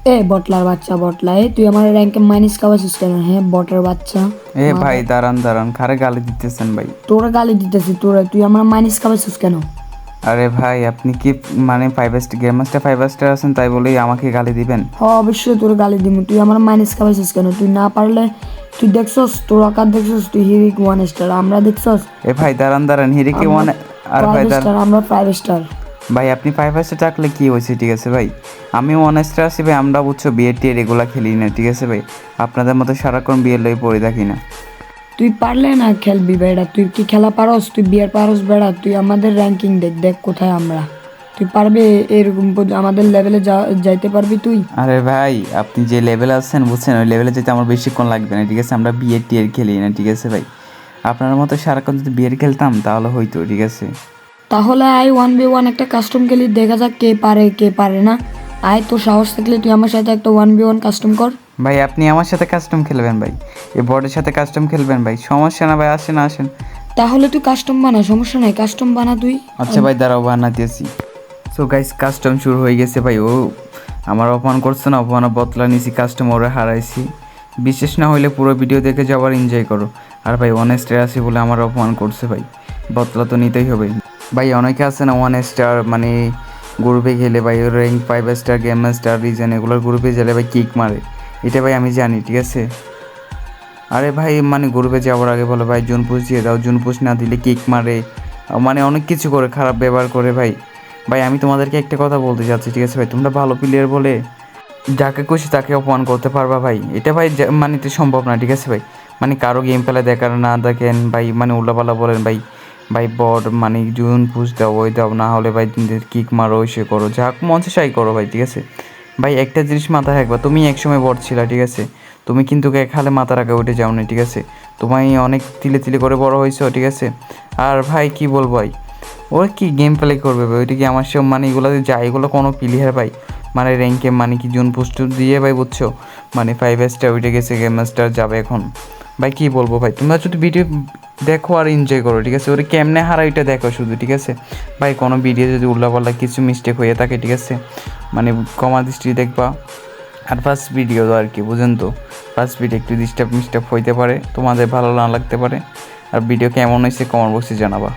এ butler বাচ্চা বটলা, তুই আমার র্যাঙ্কে মাইনাস খাওয়াছিস কেন? হ্যাঁ বটের বাচ্চা। ভাই দাঁড়ান দাঁড়ান, খারে গালি দিতেছেন ভাই? তোরা গালি দিতেছি, তুই আমার মাইনাস খাওয়াছিস কেন? আরে ভাই আপনি কি মানে 5 স্টার গেম মাস্টার 5 স্টার আছেন তাই বলেই আমাকে গালি দিবেন? অবশ্যই তোর গালি দিব। তুই আমার মাইনাস খাওয়াছিস কেন? তুই না পারলে, তুই দেখছস তোর আকার দেখছস, তুই হিরিক 1 স্টার, আমরা দেখছস ভাই দাঁড়ান দাঁড়ান, হিরিকি আমরা ওয়ান। আর ভাই 5 স্টার, আমরা 5 স্টার। ভাই আপনি 5 স্টার থাকলে কি হয়েছে, ঠিক আছে ভাই? আমি 1 স্টার আছি ভাই, আমরা বুঝছো বিয়ের টিয়ের এগুলা খেলি না, ঠিক আছে ভাই? আপনাদের মতো সারাক্ষণ বিয়ের লই পড়ে থাকি না। তুই পারলে না খেলবি বেড়া, তুই কি খেলা পারস? তুই বিয়ার পারস বেড়া? তুই আমাদের র্যাঙ্কিং দেখ, দেখ কোথায় আমরা। তুই পারবি এরকম আমাদের লেভেলে যাইতে পারবি তুই? আরে ভাই আপনি যে লেভেলে আছেন বুঝছেন, ওই লেভেলে যেতে আমার বেশিক্ষণ লাগবে না, ঠিক আছে? আমরা বিয়ের টিয়ের খেলি না, ঠিক আছে ভাই? আপনার মতো সারাক্ষণ যদি বিয়ের খেলতাম তাহলে হইতো, ঠিক আছে? তাহলে আয় 1v1 একটা কাস্টম খেলি, দেখা যাক কে পারে কে পারে না। আয়, তোর সাহস থাকলে তুই আমার সাথে একটা 1v1 কাস্টম কর। ভাই আপনি আমার সাথে কাস্টম খেলবেন ভাই? এই বর্ডের সাথে কাস্টম খেলবেন ভাই? সমস্যা না ভাই, আসেন আসেন। তাহলে তুই কাস্টম বানা, সমস্যা নাই, কাস্টম বানা তুই। আচ্ছা ভাই দাঁড়াও, বানাতেছি। সো গাইস কাস্টম শুরু হয়ে গেছে ভাই। ও আমার অপমান করছে না, অপমানের বদলা নিছি, কাস্টম ওরে হারাইছি। বিশেষ না হইলে পুরো ভিডিও দেখে যাবার এনজয় করো। আর ভাই 1 স্টার আছি বলে আমার অপমান করছে ভাই, বদলা তো নিতেই হবে ভাই। অনেকে আছে না 1 স্টার মানে গ্রুপে গেলে ভাই rank 5 star game master reason এগুলোর গ্রুপে গেলে ভাই কিক মারে। এটা ভাই আমি জানি, ঠিক আছে? আরে ভাই মানে গ্রুপে যাওয়ার আগে বলে ভাই জুন পুশ দিয়ে দাও, জুন পুশ না দিলে কিক মারে, মানে অনেক কিছু করে, খারাপ ব্যবহার করে ভাই। ভাই আমি তোমাদেরকে একটা কথা বলতে চাচ্ছি, ঠিক আছে ভাই? তোমরা ভালো প্লেয়ার বলে যাকে খুশি তাকে অপমান করতে পারবা ভাই, এটা ভাই মানে তো সম্ভব না, ঠিক আছে ভাই? মানে কারো গেম প্লে দেখার না দেখেন ভাই, মানে উল্লাপাল্লা বলেন ভাই। ভাই বড মানে জুন পুশ দাও, ওই দাও, না হলে ভাই কিক মারো, সে করো, যা মন চায় সাই করো ভাই, ঠিক আছে? ভাই একটা জিনিস মাথায় রাখবা, তুমি একসময় বড় ছিলা, ঠিক আছে? তুমি কিন্তু এক হালে মাথার আগে উঠে যাও না, ঠিক আছে? তোমায় অনেক তিলে তিলে করে বড় হয়েছো, ঠিক আছে? আর ভাই কি বলবো ভাই, ওর কি গেম প্লে করবে ভাই? ওইটা কি আমার সব মানে এগুলো যায়, এগুলো কোনো প্লেয়ার ভাই মানে র্যাঙ্কে মানে কি জুন পোস্ট দিয়ে ভাই বুঝছো, মানে 5 স্টার উঠে গেছে, গেম মাস্টার যাবে এখন। ভাই কি বলবো ভাই, তোমরা যদি ভিডিও দেখো আর এনজয় করো, ঠিক আছে? ওরা কেমনে হারা ওইটা দেখো শুধু, ঠিক আছে ভাই? কোনো ভিডিও যদি উল্লাপাল্লা কিছু মিস্টেক হয়ে থাকে, ঠিক আছে, মানে কমা দৃষ্টি দেখবা। আর ফার্স্ট ভিডিও তো আর কি, বুঝেন তো? ফার্স্ট ভিডিও একটু ডিস্টার্ব মিস্টার্ব হইতে পারে, তোমাদের ভালো না লাগতে পারে। আর ভিডিও কেমন হয়েছে কমেন্ট বক্সে জানাবা।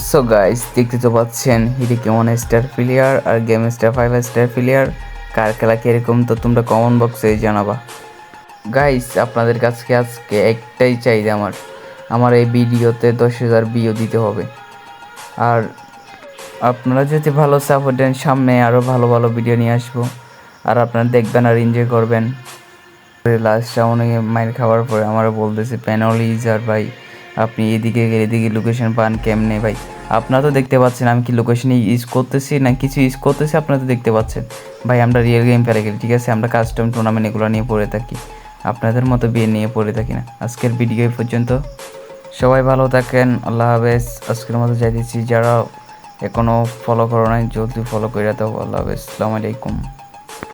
সো গাইস দেখতে তো পাচ্ছেন হিরোকে 1 স্টার প্লেয়ার আর গেম স্টার 5 স্টার প্লেয়ার। কার খেলা কীরকম তো তোমরা কমেন্ট বক্সে জানাবা। গাইস আপনাদের কাছে আজকে একটাই চাইদা আমার এই ভিডিওতে 10,000 ভিউ দিতে হবে। আর আপনারা যদি ভালো সাপোর্ট দেন সামনে আরও ভালো ভালো ভিডিও নিয়ে আসবো। আর আপনারা দেখবেন আর এনজয় করবেন। লাস্ট রাউন্ডে মাইর খাওয়ার পরে আমারও বলতেছে প্যানেল ইউজার ভাই আপনি এদিকে গেলে এদিকে লোকেশন পান কেমনে ভাই। আপনারা তো দেখতে পাচ্ছেন আমি কি লোকেশন ইউজ করতেছি না কিছু ইউজ করতেছি, আপনারা তো দেখতে পাচ্ছেন। ভাই আমরা রিয়েল গেম খেলে গেলি, ঠিক আছে, আমরা কাস্টম টুর্নামেন্ট এগুলো নিয়ে পড়ে থাকি, আপনাদের মতো বিয়ে নিয়ে পড়ে থাকি না। আজকের ভিডিও এই পর্যন্ত, সবাই ভালো থাকেন, আল্লাহ হাফেজ। আজকের মতো যাই দিচ্ছি, যারা এখনও ফলো করো নাই জলদি ফলো করে দাও। আল্লাহ হাফেজ, আসসালামু আলাইকুম।